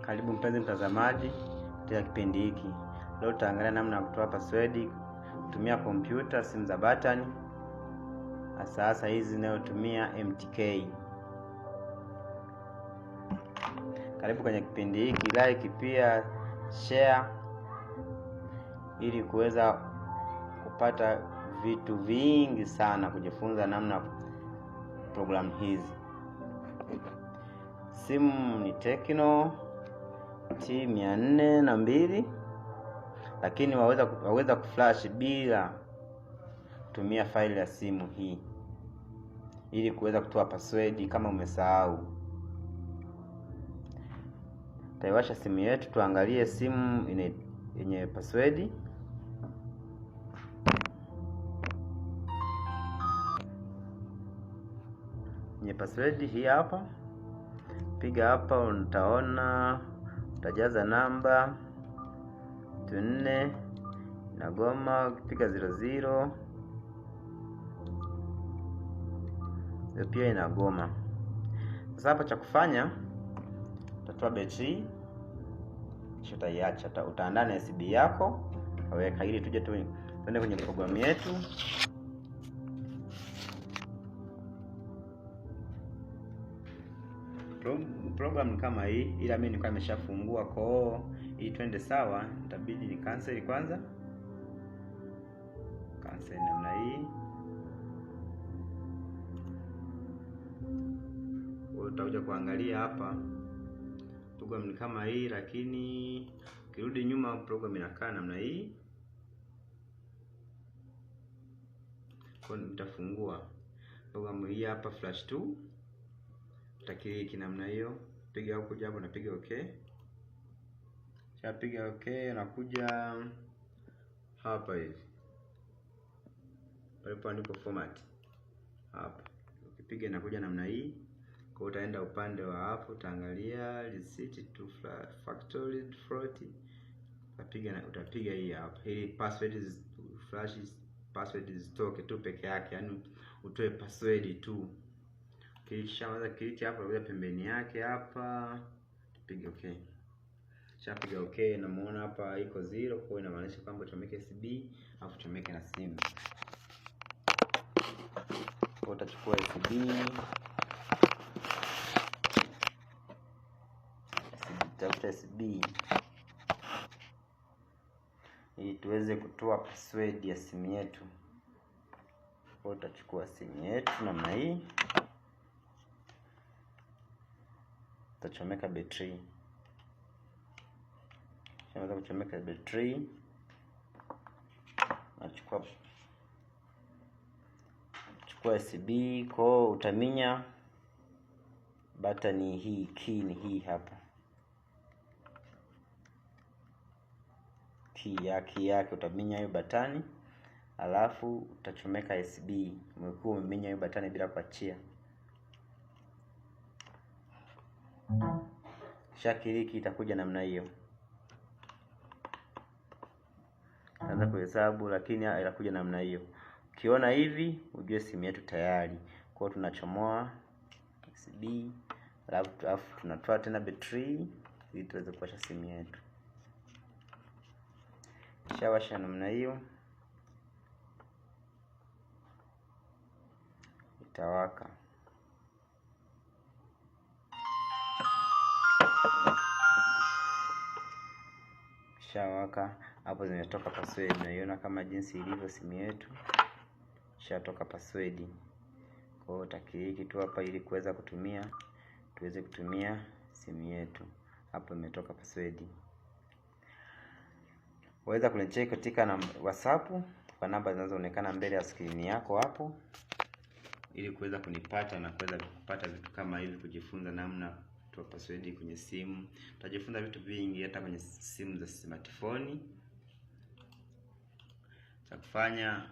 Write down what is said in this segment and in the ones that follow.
Karibu mpenzi mtazamaji katika kipindi hiki. Leo tutaangalia namna ya kutoa password kutumia kompyuta, simu za button, hasa hizi zinazotumia MTK. Karibu kwenye kipindi hiki, like pia share ili kuweza kupata vitu vingi sana, kujifunza namna program hizi. Simu ni Tecno T402, lakini waweza kuflash bila kutumia faili ya simu hii ili kuweza kutoa password kama umesahau. Tutaiwasha simu yetu, tuangalie simu yenye password. Yenye password hii hapa. Piga hapa, utaona utajaza namba 4 na goma, piga 00 pia inagoma. Sasa hapa cha kufanya, utatoa betri kisha utaiacha. Utaandaa na USB yako, waweka ili tuje tuende kwenye programu yetu. Program kama hii, ila mimi nilikuwa nimeshafungua kwa ili twende sawa, itabidi ni cancel kwanza. Cancel namna hii. Utakuja kuangalia hapa program kama hii, lakini ukirudi nyuma program inakaa namna hii. Kwa nitafungua program hii hapa, flash 2. Utakiliki namna hiyo, piga huko hapo na piga okay. Piga okay, unakuja hapa hivi. Pale ndipo format. Hapa. Ukipiga inakuja namna hii. Kwa utaenda upande wa hapo, utaangalia reset to factory default. Utapiga hii hapa. Hii password zitoke tu peke yake, yani utoe password tu. Kisha anza click hapa, unakuja pembeni yake hapa, piga okay. Piga okay, na muona hapa iko 0, kwa inamaanisha kwamba utumeke USB au utumeke na simu. Kwa utachukua USB, tafuta USB ili tuweze kutoa password ya simu yetu. Kwa utachukua simu yetu namna hii, utachomeka betri. Unaweza kuchomeka betri, nachukua USB, kwa utaminya button hii, key ni hii hapa, key yake utaminya hiyo button, alafu utachomeka USB. Umekuwa umeminya hiyo button bila kuachia. Shakiliki itakuja namna hiyo. Anza kuhesabu, lakini itakuja namna hiyo. Ukiona hivi, ujue simu yetu tayari. Kwa hiyo tunachomoa USB, alafu tunatoa tena betri ili tuweze kuwasha simu yetu. Shawasha namna hiyo, itawaka. Shawaka hapo, zimetoka password. Unaiona kama jinsi ilivyo simu yetu, shatoka password. Kwa hiyo utakiliki tu hapa ili kuweza tuweze kutumia simu yetu. Hapo imetoka password. Waweza kunicheck katika WhatsApp kwa namba zinazoonekana mbele ya screen yako hapo, ili kuweza kunipata na kuweza kupata vitu kama hivi, kujifunza namna kutoa password kwenye simu. Tutajifunza vitu vingi hata kwenye simu za smartphone. Cha kufanya,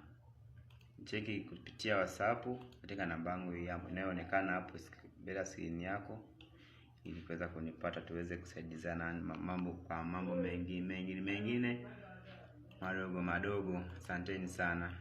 cheki kupitia WhatsApp katika namba yangu hii hapo inayoonekana hapo mbele ya screen yako, ili kuweza kunipata, tuweze kusaidizana mambo mengine madogo. Asanteni sana.